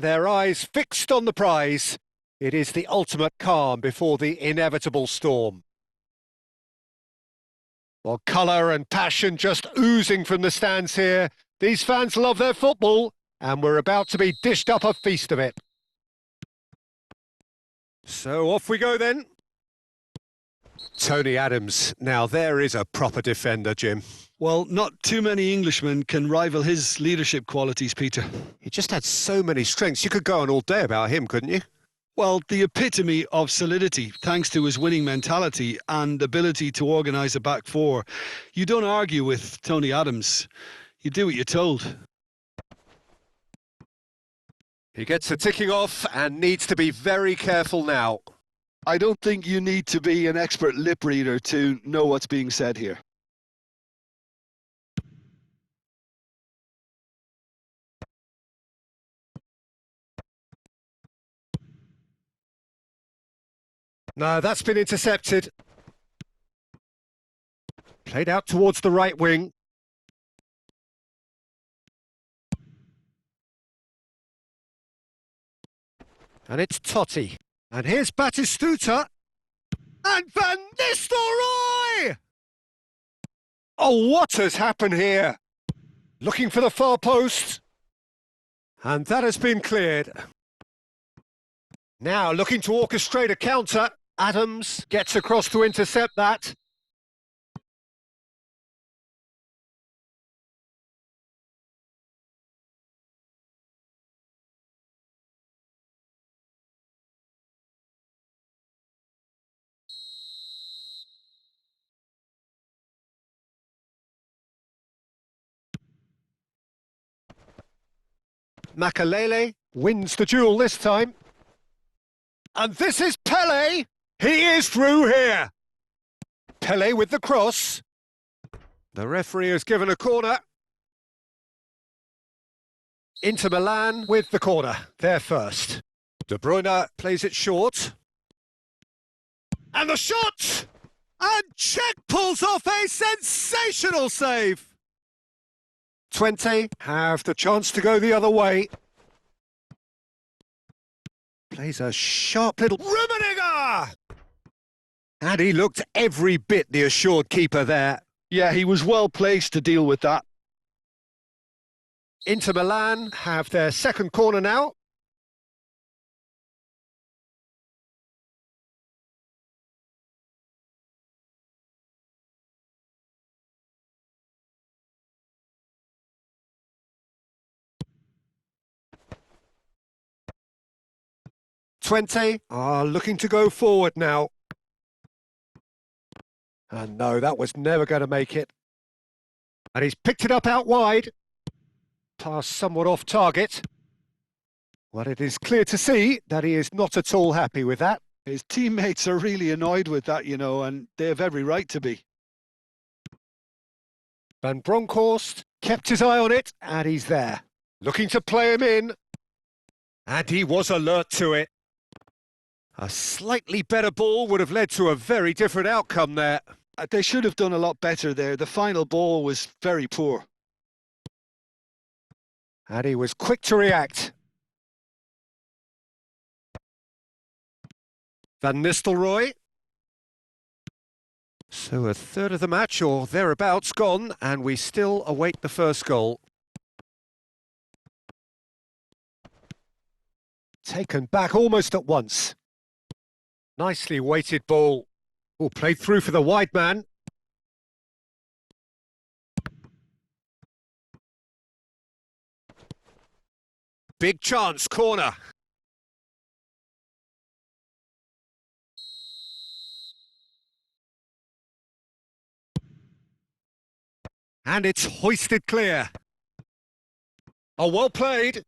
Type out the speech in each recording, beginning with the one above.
their eyes fixed on the prize. It is the ultimate calm before the inevitable storm. Well, colour and passion just oozing from the stands here. These fans love their football, and we're about to be dished up a feast of it. So off we go then. Tony Adams. Now there is a proper defender, Jim. Well, not too many Englishmen can rival his leadership qualities, Peter. He just had so many strengths. You could go on all day about him, couldn't you? Well, the epitome of solidity, thanks to his winning mentality and ability to organise a back four. You don't argue with Tony Adams. You do what you're told. He gets a ticking off and needs to be very careful now. I don't think you need to be an expert lip reader to know what's being said here. No, that's been intercepted. Played out towards the right wing. And it's Totti. And here's Batistuta. And Van Nistelrooy! Oh, what has happened here? Looking for the far post. And that has been cleared. Now looking to orchestrate a counter. Adams gets across to intercept that. Makalele wins the duel this time. And this is Pele. He is through here. Pele with the cross. The referee has given a corner. Inter Milan with the corner. They're first. De Bruyne plays it short. And the shot! And Czech pulls off a sensational save. 20 have the chance to go the other way. Plays a sharp little Rummenigge! And he looked every bit the assured keeper there. Yeah, he was well placed to deal with that. Inter Milan have their second corner now. Twente are looking to go forward now. And no, that was never going to make it. And he's picked it up out wide. Pass somewhat off target. Well, it is clear to see that he is not at all happy with that. His teammates are really annoyed with that, you know, and they have every right to be. Van Bronckhorst kept his eye on it, and he's there. Looking to play him in. And he was alert to it. A slightly better ball would have led to a very different outcome there. They should have done a lot better there. The final ball was very poor. And he was quick to react. Van Nistelrooy. So a third of the match or thereabouts gone, and we still await the first goal. Taken back almost at once. Nicely weighted ball. Oh, played through for the wide man. Big chance, corner. And it's hoisted clear. Oh, well played.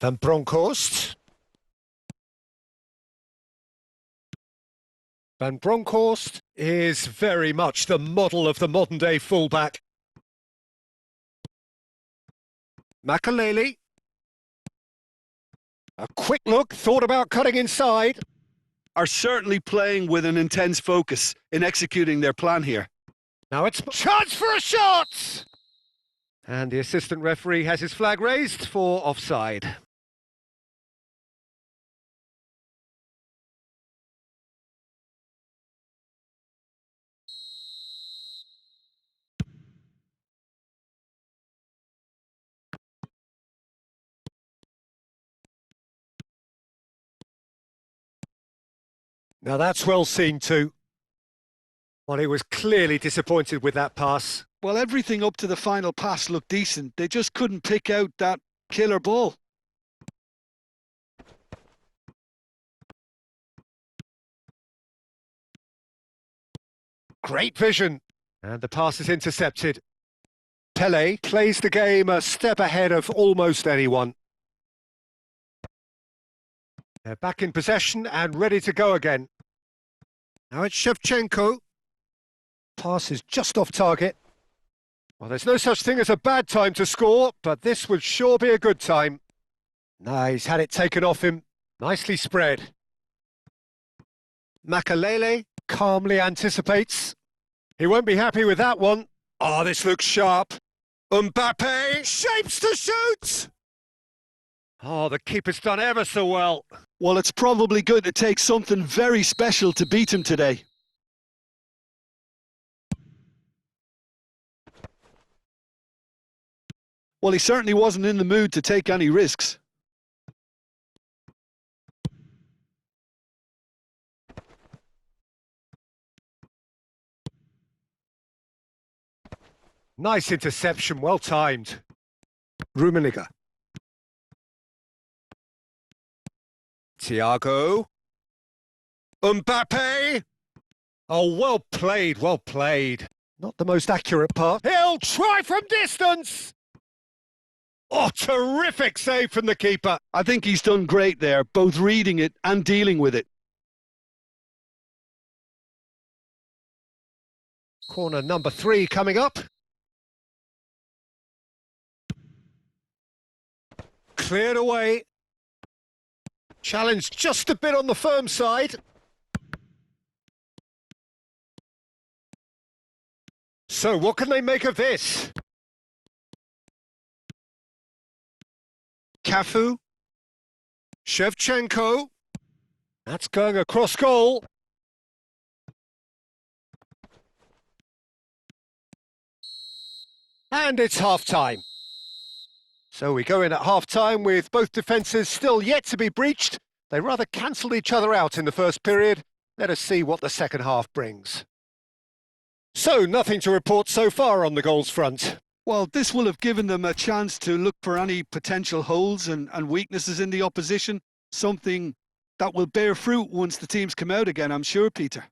Van Bronckhorst. Van Bronckhorst is very much the model of the modern-day fullback. Makalele. A quick look, thought about cutting inside. Are certainly playing with an intense focus in executing their plan here. Now it's chance for a shot! And the assistant referee has his flag raised for offside. Now that's well seen too. Well, he was clearly disappointed with that pass. Well, everything up to the final pass looked decent. They just couldn't pick out that killer ball. Great vision. And the pass is intercepted. Pele plays the game a step ahead of almost anyone. They're back in possession and ready to go again. Now it's Shevchenko. Pass is just off target. Well, there's no such thing as a bad time to score, but this would sure be a good time. No, he's had it taken off him. Nicely spread. Makalele calmly anticipates. He won't be happy with that one. Oh, this looks sharp. Mbappe shapes to shoot! Oh, the keeper's done ever so well. Well, it's probably going to take something very special to beat him today. Well, he certainly wasn't in the mood to take any risks. Nice interception, well timed. Rummenigge. Thiago. Mbappe. Oh, well played, well played. Not the most accurate part. He'll try from distance! Oh, terrific save from the keeper. I think he's done great there, both reading it and dealing with it. Corner number 3 coming up. Cleared away. Challenge just a bit on the firm side. So what can they make of this? Cafu. Shevchenko. That's going across goal. And it's half-time. So we go in at half-time with both defences still yet to be breached. They rather cancelled each other out in the first period. Let us see what the second half brings. So, nothing to report so far on the goals front. Well, this will have given them a chance to look for any potential holes and weaknesses in the opposition. Something that will bear fruit once the teams come out again, I'm sure, Peter.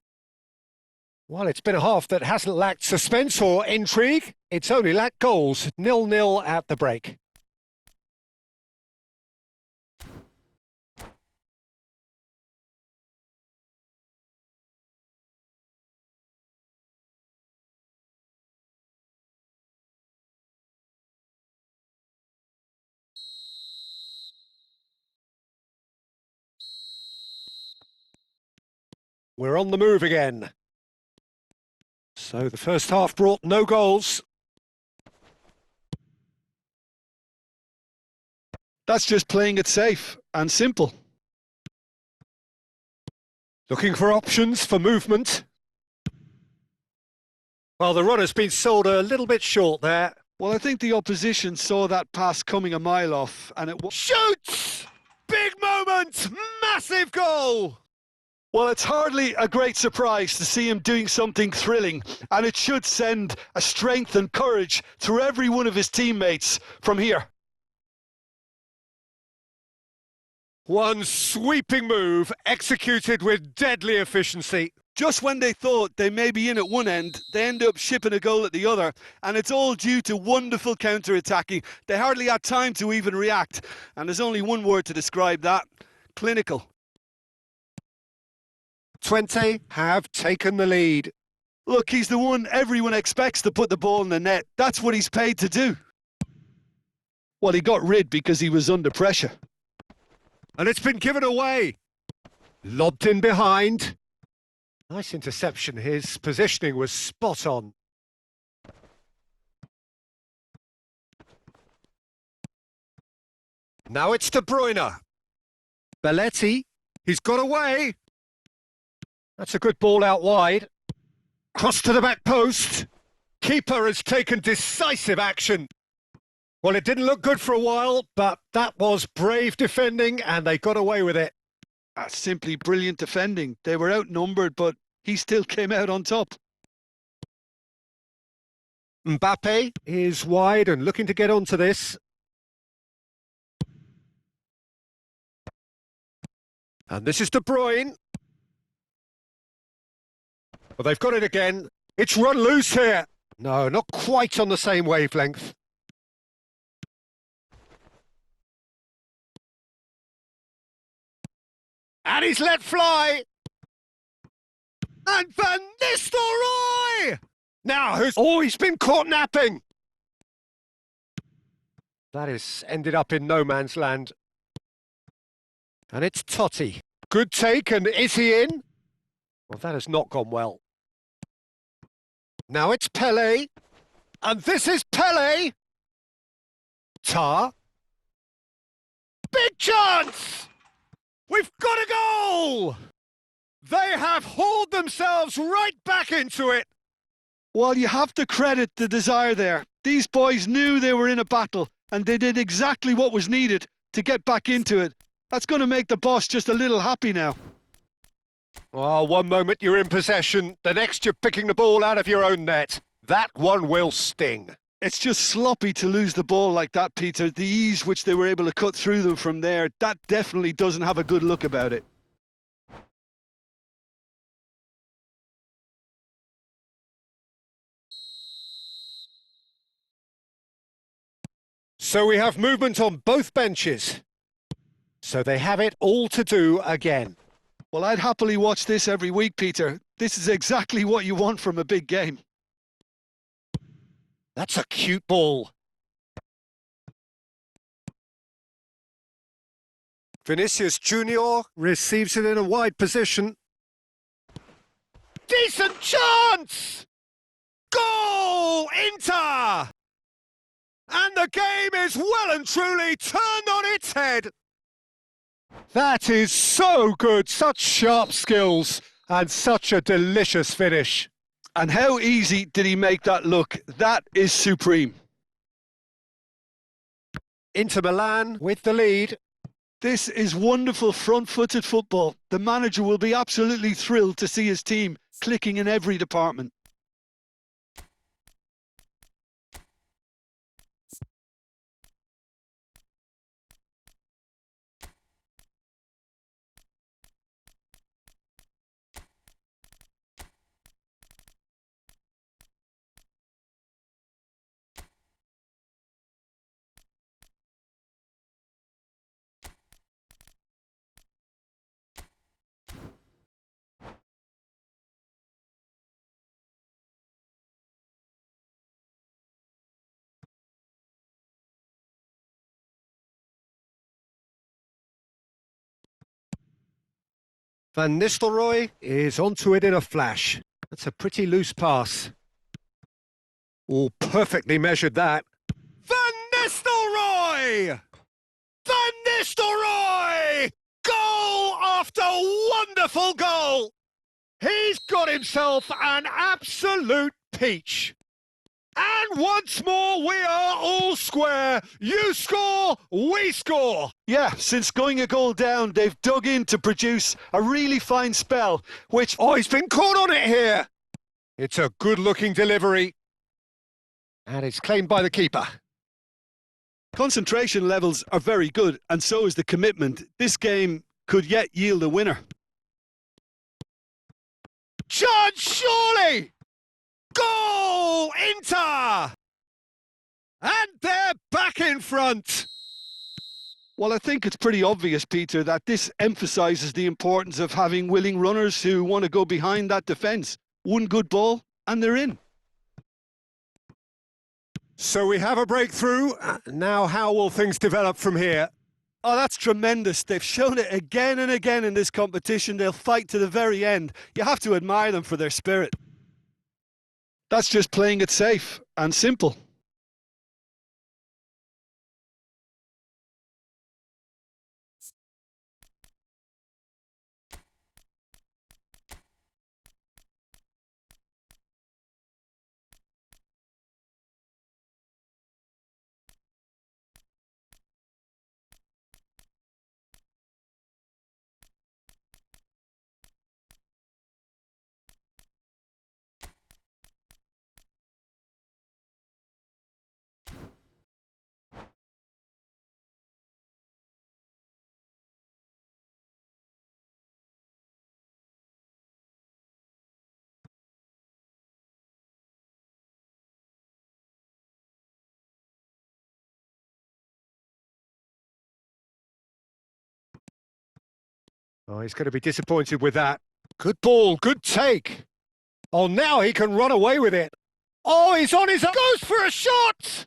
Well, it's been a half that hasn't lacked suspense or intrigue. It's only lacked goals. 0-0 at the break. We're on the move again. So the first half brought no goals. That's just playing it safe and simple. Looking for options for movement. Well, the runner's been sold a little bit short there. Well, I think the opposition saw that pass coming a mile off and it was... Shoots! Big moment! Massive goal! Well, it's hardly a great surprise to see him doing something thrilling, and it should send a strength and courage through every one of his teammates from here. One sweeping move executed with deadly efficiency. Just when they thought they may be in at one end, they end up shipping a goal at the other, and it's all due to wonderful counter-attacking. They hardly had time to even react, and there's only one word to describe that: clinical. 20 have taken the lead. Look, he's the one everyone expects to put the ball in the net. That's what he's paid to do. Well, he got rid because he was under pressure. And it's been given away. Lobbed in behind. Nice interception. His positioning was spot on. Now it's De Bruyne. Belletti. He's got away. That's a good ball out wide. Cross to the back post. Keeper has taken decisive action. Well, it didn't look good for a while, but that was brave defending and they got away with it. That's simply brilliant defending. They were outnumbered, but he still came out on top. Mbappe is wide and looking to get onto this. And this is De Bruyne. Well, they've got it again. It's run loose here. No, not quite on the same wavelength. And he's let fly. And Van Nistelrooy! Now, who's... Oh, he's been caught napping. That has ended up in no man's land. And it's Totti. Good take, and is he in? Well, that has not gone well. Now it's Pele. And this is Pele. Tar. Big chance! We've got a goal! They have hauled themselves right back into it. Well, you have to credit the desire there. These boys knew they were in a battle, and they did exactly what was needed to get back into it. That's going to make the boss just a little happy now. Oh, one moment you're in possession, the next you're picking the ball out of your own net. That one will sting. It's just sloppy to lose the ball like that, Peter. The ease which they were able to cut through them from there, that definitely doesn't have a good look about it. So we have movement on both benches. So they have it all to do again. Well, I'd happily watch this every week, Peter. This is exactly what you want from a big game. That's a cute ball. Vinicius Junior receives it in a wide position. Decent chance! Goal, Inter! And the game is well and truly turned on its head. That is so good, such sharp skills and such a delicious finish. And how easy did he make that look? That is supreme. Inter Milan with the lead. This is wonderful front-footed football. The manager will be absolutely thrilled to see his team clicking in every department. Van Nistelrooy is onto it in a flash. That's a pretty loose pass. Oh, perfectly measured that. Van Nistelrooy! Van Nistelrooy! Goal after wonderful goal! He's got himself an absolute peach. And once more, we are all square. You score, we score. Yeah, since going a goal down, they've dug in to produce a really fine spell, which... Oh, he's been caught on it here. It's a good-looking delivery. And it's claimed by the keeper. Concentration levels are very good, and so is the commitment. This game could yet yield a winner. Chance, surely! Goal, Inter! And they're back in front. Well, I think it's pretty obvious, Peter, that this emphasises the importance of having willing runners who want to go behind that defence. One good ball, and they're in. So we have a breakthrough. Now how will things develop from here? Oh, that's tremendous. They've shown it again and again in this competition. They'll fight to the very end. You have to admire them for their spirit. That's just playing it safe and simple. Oh, he's going to be disappointed with that. Good ball, good take. Oh, now he can run away with it. Oh, he's on his own. Goes for a shot!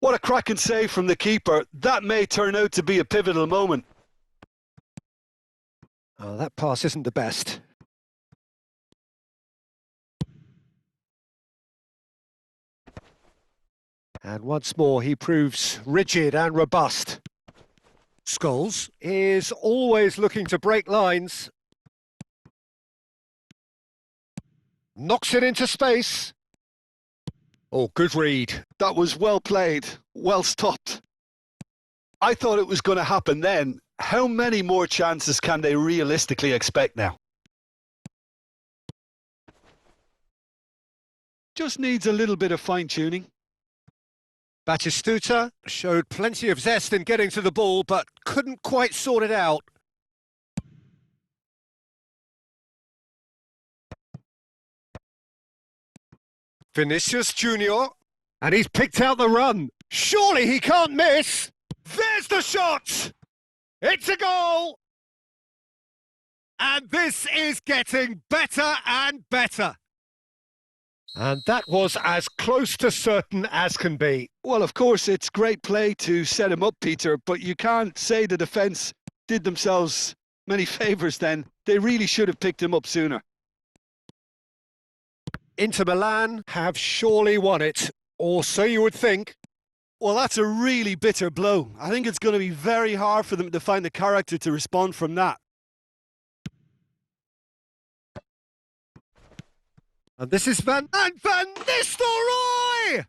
What a cracking save from the keeper. That may turn out to be a pivotal moment. Oh, that pass isn't the best. And once more, he proves rigid and robust. Scholes is always looking to break lines. Knocks it into space. Oh, good read. That was well played, well stopped. I thought it was going to happen then. How many more chances can they realistically expect now? Just needs a little bit of fine-tuning. Batistuta showed plenty of zest in getting to the ball, but couldn't quite sort it out. Vinicius Junior, and he's picked out the run. Surely he can't miss. There's the shot. It's a goal. And this is getting better and better. And that was as close to certain as can be. Well, of course, it's great play to set him up, Peter, but you can't say the defence did themselves many favours then. They really should have picked him up sooner. Inter Milan have surely won it, or so you would think. Well, that's a really bitter blow. I think it's going to be very hard for them to find the character to respond from that. And this is Van Nistelrooy!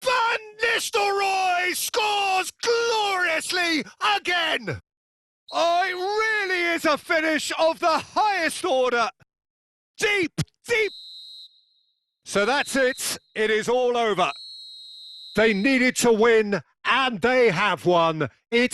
Van Nistelrooy scores gloriously again! Oh, it really is a finish of the highest order. Deep, deep. So that's it. It is all over. They needed to win, and they have won. It's